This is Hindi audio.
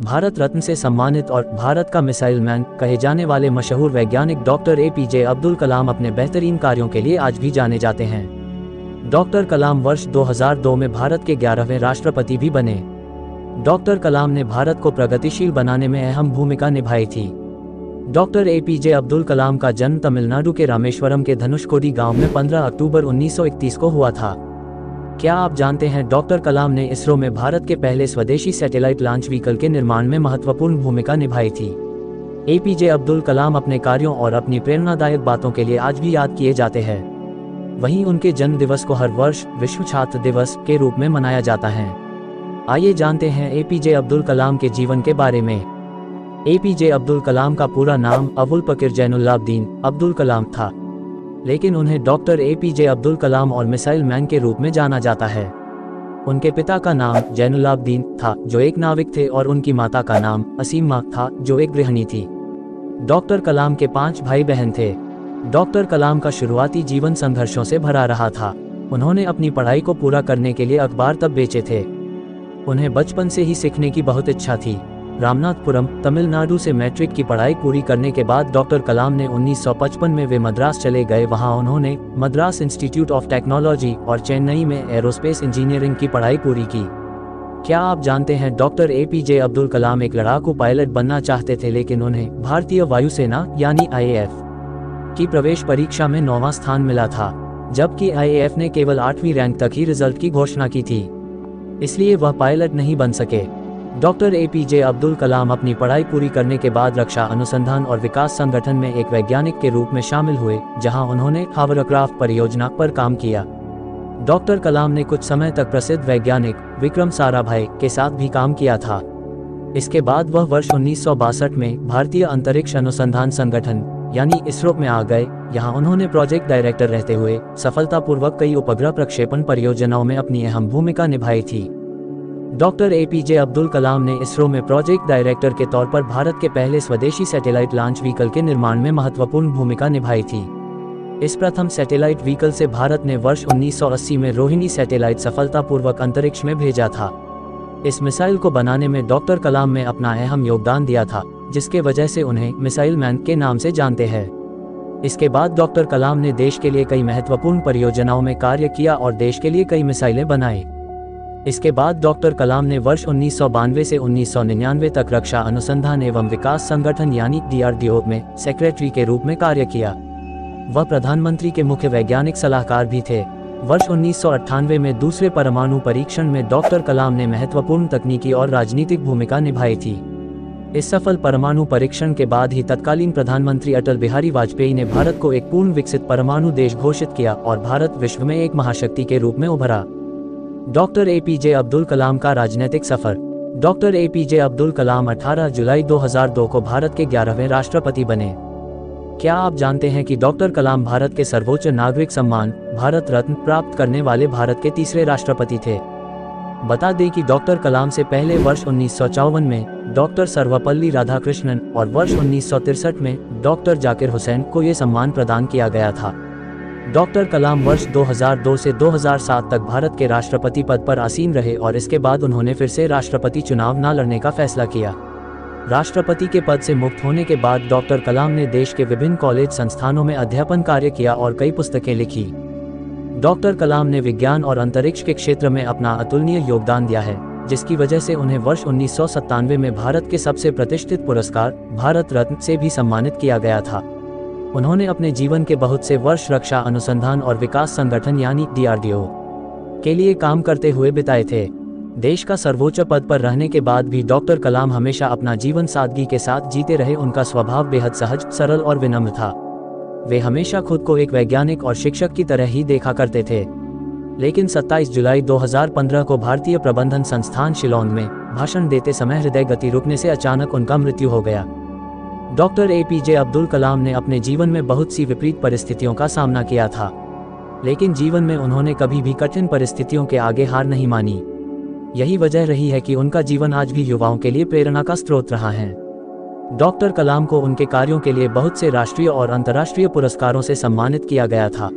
भारत रत्न से सम्मानित और भारत का मिसाइल मैन कहे जाने वाले मशहूर वैज्ञानिक डॉक्टर APJ अब्दुल कलाम अपने बेहतरीन कार्यों के लिए आज भी जाने जाते हैं। डॉक्टर कलाम वर्ष 2002 में भारत के 11वें राष्ट्रपति भी बने। डॉक्टर कलाम ने भारत को प्रगतिशील बनाने में अहम भूमिका निभाई थी। डॉक्टर APJ अब्दुल कलाम का जन्म तमिलनाडु के रामेश्वरम के धनुषकोडी गांव में 15 अक्टूबर 1931 को हुआ था। क्या आप जानते हैं डॉक्टर कलाम ने इसरो में भारत के पहले स्वदेशी सैटेलाइट लॉन्च व्हीकल के निर्माण में महत्वपूर्ण भूमिका निभाई थी। APJ अब्दुल कलाम अपने कार्यों और अपनी प्रेरणादायक बातों के लिए आज भी याद किए जाते हैं। वहीं उनके जन्म दिवस को हर वर्ष विश्व छात्र दिवस के रूप में मनाया जाता है। आइए जानते हैं APJ अब्दुल कलाम के जीवन के बारे में। APJ अब्दुल कलाम का पूरा नाम अबुल पकीर जैनुल्लाब्दीन अब्दुल कलाम था, लेकिन उन्हें डॉक्टर APJ अब्दुल कलाम और मिसाइल मैन के रूप में जाना जाता है। उनके पिता का नाम जैनुल्लाब्दीन था, जो एक नाविक थे, और उनकी माता का नाम असीमा था, जो एक गृहिणी थी। डॉक्टर कलाम के 5 भाई बहन थे। डॉक्टर कलाम का शुरुआती जीवन संघर्षों से भरा रहा था। उन्होंने अपनी पढ़ाई को पूरा करने के लिए अखबार तब बेचे थे। उन्हें बचपन से ही सीखने की बहुत इच्छा थी। रामनाथपुरम, तमिलनाडु से मैट्रिक की पढ़ाई पूरी करने के बाद डॉक्टर कलाम ने 1955 में वे मद्रास चले गए। वहां उन्होंने मद्रास इंस्टीट्यूट ऑफ टेक्नोलॉजी और चेन्नई में एरोस्पेस इंजीनियरिंग की पढ़ाई पूरी की। क्या आप जानते हैं डॉक्टर APJ अब्दुल कलाम एक लड़ाकू पायलट बनना चाहते थे, लेकिन उन्हें भारतीय वायुसेना यानी IAF की प्रवेश परीक्षा में 9वां स्थान मिला था, जबकि IAF ने केवल 8वीं रैंक तक ही रिजल्ट की घोषणा की थी, इसलिए वह पायलट नहीं बन सके। डॉक्टर APJ अब्दुल कलाम अपनी पढ़ाई पूरी करने के बाद रक्षा अनुसंधान और विकास संगठन में एक वैज्ञानिक के रूप में शामिल हुए, जहां उन्होंने हावरक्राफ्ट परियोजना पर काम किया। डॉक्टर कलाम ने कुछ समय तक प्रसिद्ध वैज्ञानिक विक्रम साराभाई के साथ भी काम किया था। इसके बाद वह वर्ष 1962 में भारतीय अंतरिक्ष अनुसंधान संगठन यानी इसरो में आ गए। यहाँ उन्होंने प्रोजेक्ट डायरेक्टर रहते हुए सफलतापूर्वक कई उपग्रह प्रक्षेपण परियोजनाओं में अपनी अहम भूमिका निभाई थी। डॉक्टर APJ अब्दुल कलाम ने इसरो में प्रोजेक्ट डायरेक्टर के तौर पर भारत के पहले स्वदेशी सैटेलाइट लॉन्च व्हीकल के निर्माण में महत्वपूर्ण भूमिका निभाई थी। इस प्रथम सैटेलाइट व्हीकल से भारत ने वर्ष 1980 में रोहिणी सैटेलाइट सफलतापूर्वक अंतरिक्ष में भेजा था। इस मिसाइल को बनाने में डॉक्टर कलाम ने अपना अहम योगदान दिया था, जिसके वजह से उन्हें मिसाइल मैन के नाम से जानते हैं। इसके बाद डॉक्टर कलाम ने देश के लिए कई महत्वपूर्ण परियोजनाओं में कार्य किया और देश के लिए कई मिसाइलें बनाई। इसके बाद डॉक्टर कलाम ने वर्ष 1992 से 1999 तक रक्षा अनुसंधान एवं विकास संगठन यानी DRDO में सेक्रेटरी के रूप में कार्य किया। वह प्रधानमंत्री के मुख्य वैज्ञानिक सलाहकार भी थे। वर्ष 1998 में दूसरे परमाणु परीक्षण में डॉक्टर कलाम ने महत्वपूर्ण तकनीकी और राजनीतिक भूमिका निभाई थी। इस सफल परमाणु परीक्षण के बाद ही तत्कालीन प्रधानमंत्री अटल बिहारी वाजपेयी ने भारत को एक पूर्ण विकसित परमाणु देश घोषित किया और भारत विश्व में एक महाशक्ति के रूप में उभरा। डॉक्टर APJ अब्दुल कलाम का राजनीतिक सफर। डॉक्टर APJ अब्दुल कलाम 18 जुलाई 2002 को भारत के 11वें राष्ट्रपति बने। क्या आप जानते हैं कि डॉक्टर कलाम भारत के सर्वोच्च नागरिक सम्मान भारत रत्न प्राप्त करने वाले भारत के तीसरे राष्ट्रपति थे। बता दें कि डॉक्टर कलाम से पहले वर्ष 1954 में डॉक्टर सर्वपल्ली राधाकृष्णन और वर्ष 1963 में डॉक्टर जाकिर हुसैन को ये सम्मान प्रदान किया गया था। डॉक्टर कलाम वर्ष 2002 से 2007 तक भारत के राष्ट्रपति पद पर आसीन रहे और इसके बाद उन्होंने फिर से राष्ट्रपति चुनाव न लड़ने का फैसला किया। राष्ट्रपति के पद से मुक्त होने के बाद डॉक्टर कलाम ने देश के विभिन्न कॉलेज संस्थानों में अध्यापन कार्य किया और कई पुस्तकें लिखी। डॉक्टर कलाम ने विज्ञान और अंतरिक्ष के क्षेत्र में अपना अतुलनीय योगदान दिया है, जिसकी वजह से उन्हें वर्ष 1997 में भारत के सबसे प्रतिष्ठित पुरस्कार भारत रत्न से भी सम्मानित किया गया था। उन्होंने अपने जीवन के बहुत से वर्ष रक्षा अनुसंधान और विकास संगठन यानी DRDO के लिए काम करते हुए बिताए थे। देश का सर्वोच्च पद पर रहने के बाद भी डॉक्टर कलाम हमेशा अपना जीवन सादगी के साथ जीते रहे। उनका स्वभाव बेहद सहज, सरल और विनम्र था। वे हमेशा खुद को एक वैज्ञानिक और शिक्षक की तरह ही देखा करते थे। लेकिन 27 जुलाई 2015 को भारतीय प्रबंधन संस्थान शिलांग में भाषण देते समय हृदय गति रुकने से अचानक उनका मृत्यु हो गया। डॉक्टर APJ अब्दुल कलाम ने अपने जीवन में बहुत सी विपरीत परिस्थितियों का सामना किया था, लेकिन जीवन में उन्होंने कभी भी कठिन परिस्थितियों के आगे हार नहीं मानी। यही वजह रही है कि उनका जीवन आज भी युवाओं के लिए प्रेरणा का स्रोत रहा है। डॉक्टर कलाम को उनके कार्यों के लिए बहुत से राष्ट्रीय और अंतर्राष्ट्रीय पुरस्कारों से सम्मानित किया गया था।